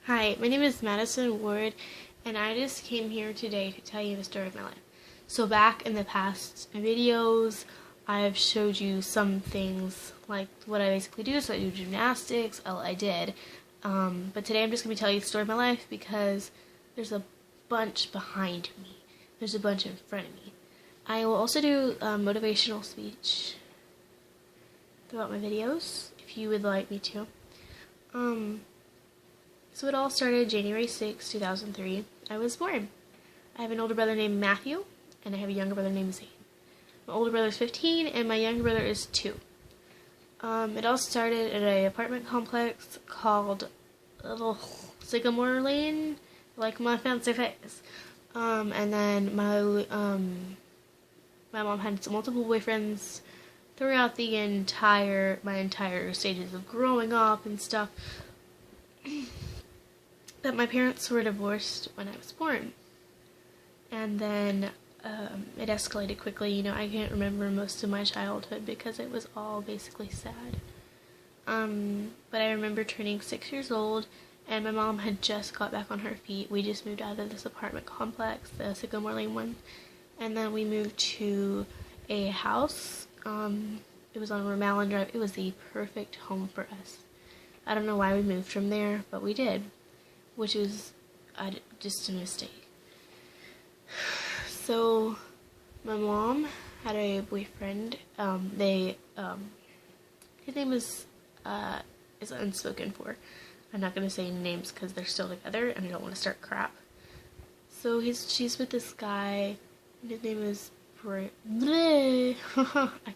Hi, my name is Madison Ward, and I just came here today to tell you the story of my life. So back in the past videos, I have showed you some things, like what I basically do. So I do gymnastics, I did. But today I'm just going to tell you the story of my life because there's a bunch behind me. There's a bunch in front of me. I will also do motivational speech throughout my videos, if you would like me to. So it all started January 6, 2003. I was born. I have an older brother named Matthew, and I have a younger brother named Zane. My older brother is 15, and my younger brother is 2. It all started at an apartment complex called Little Sycamore Lane, like my fancy face. And then my mom had multiple boyfriends throughout my entire stages of growing up and stuff. But my parents were divorced when I was born. And then it escalated quickly. I can't remember most of my childhood because it was all basically sad. But I remember turning 6 years old, and my mom had just got back on her feet. We just moved out of this apartment complex, the Sycamore Lane one. And then we moved to a house. It was on Ramallan Drive. It was the perfect home for us. I don't know why we moved from there, but we did, which was just a mistake. So my mom had a boyfriend. His name is unspoken for. I'm not gonna say names because they're still together, and I don't want to start crap. So she's with this guy, and his name is I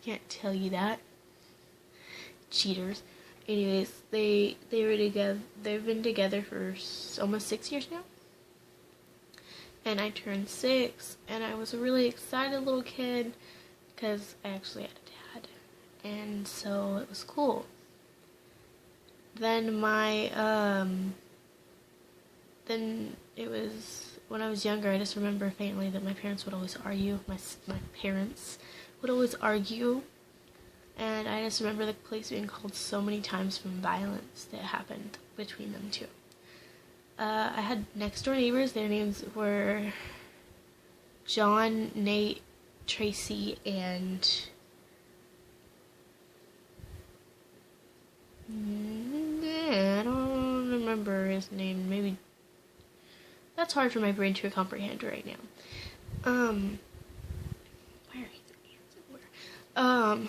can't tell you that. Cheaters. Anyways, they were together. They've been together for almost 6 years now. And I turned 6, and I was a really excited little kid because I actually had a dad, and so it was cool. Then then it was when I was younger. I just remember faintly that my parents would always argue. My parents would always argue. And I just remember the police being called so many times from violence that happened between them two. I had next door neighbors. Their names were John, Nate, Tracy, and I don't remember his name. Maybe that's hard for my brain to comprehend right now. Where are you?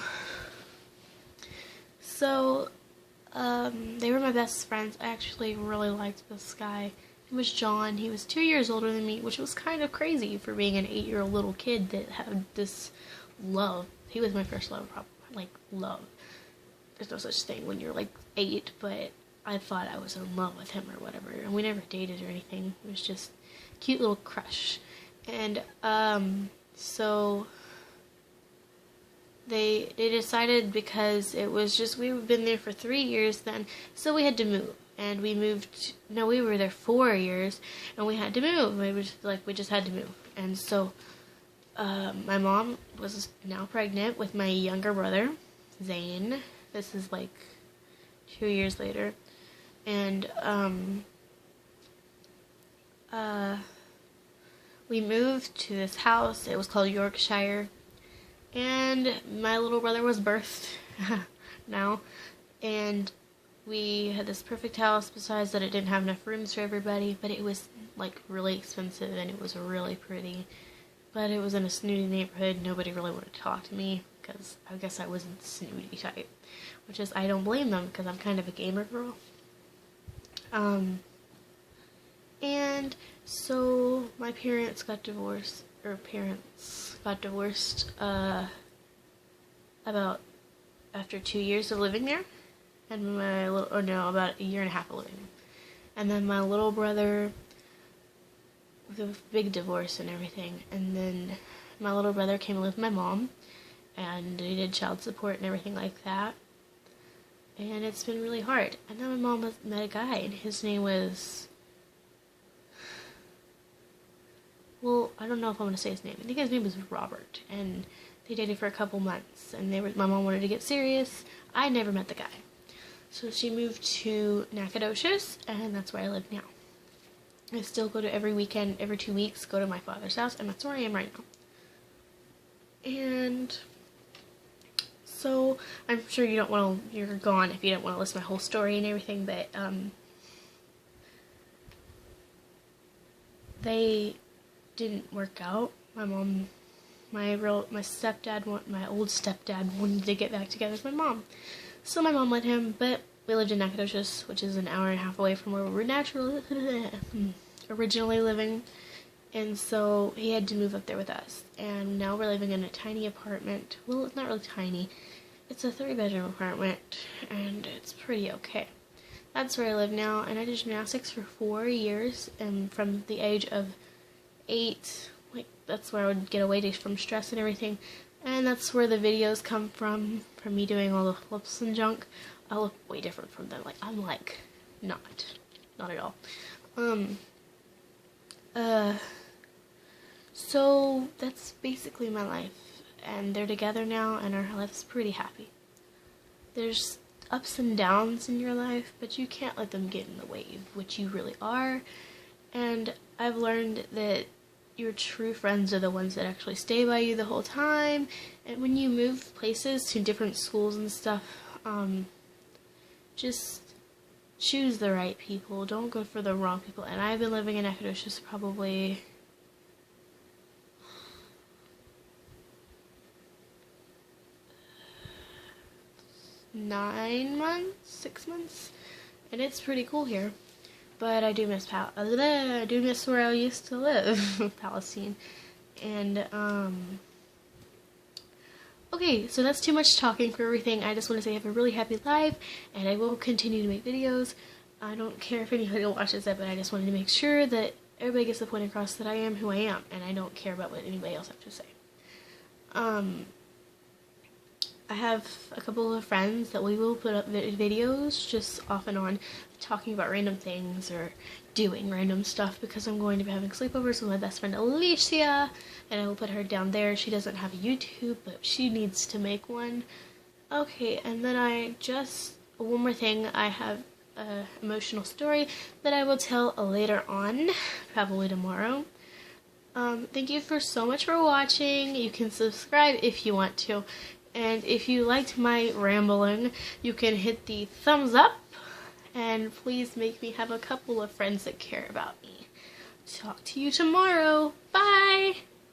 So, they were my best friends. I actually really liked this guy. He was John. He was 2 years older than me, which was kind of crazy for being an 8-year-old little kid that had this love. He was my first love, love. There's no such thing when you're 8, but I thought I was in love with him or whatever. And we never dated or anything. It was just a cute little crush. And, so they decided, because it was just, we've been there for 3 years then, so we had to move. And we were there 4 years, and we had to move. We just had to move. And so, my mom was now pregnant with my younger brother, Zane. This is 2 years later. And, we moved to this house. It was called Yorkshire. And my little brother was birthed now, and we had this perfect house, besides that it didn't have enough rooms for everybody, but it was really expensive, and it was really pretty, but it was in a snooty neighborhood. Nobody really wanted to talk to me, because I guess I wasn't the snooty type, which is, I don't blame them, because I'm kind of a gamer girl. And so my parents got divorced, about after 2 years of living there, and about a year and a half of living there. And then my little brother, the big divorce and everything, and then my little brother came and lived with my mom, and he did child support and everything like that, and it's been really hard. And then my mom met a guy, and his name was, I don't know if I want to say his name. I think his name was Robert, and they dated for a couple months, and my mom wanted to get serious. I never met the guy. So she moved to Nacogdoches, and that's where I live now. I still go to every weekend, every 2 weeks, go to my father's house, and that's where I am right now. And so I'm sure you don't want to, you're gone if you don't want to listen to my whole story and everything, but they didn't work out. My mom, my old stepdad wanted to get back together with my mom. So my mom let him, but we lived in Nacogdoches, which is an hour and a half away from where we were originally living. And so he had to move up there with us. And now we're living in a tiny apartment. Well, it's not really tiny. It's a 3-bedroom apartment, and it's pretty okay. That's where I live now, and I did gymnastics for 4 years, and from the age of 8, like, that's where I would get away from stress and everything. And that's where the videos come from me doing all the flips and junk. I look way different from them. Like, I'm like, not at all. So that's basically my life, and they're together now, and our life's pretty happy. There's ups and downs in your life, but you can't let them get in the way of what you really are. And I've learned that your true friends are the ones that actually stay by you the whole time. And when you move places to different schools and stuff, just choose the right people. Don't go for the wrong people. And I've been living in Nacogdoches probably 9 months, 6 months, and it's pretty cool here. But I do miss where I used to live, Palestine. And okay, so that's too much talking for everything. I just want to say I have a really happy life, and I will continue to make videos. I don't care if anybody watches it, but I just wanted to make sure that everybody gets the point across that I am who I am, and I don't care about what anybody else has to say. I have a couple of friends that we will put up videos just off and on talking about random things or doing random stuff, because I'm going to be having sleepovers with my best friend Alicia, and I will put her down there. She doesn't have a YouTube, but she needs to make one. Okay, and then one more thing, I have an emotional story that I will tell later on, probably tomorrow. Thank you so much for watching. You can subscribe if you want to. And if you liked my rambling, you can hit the thumbs up, and please make me have a couple of friends that care about me. Talk to you tomorrow. Bye!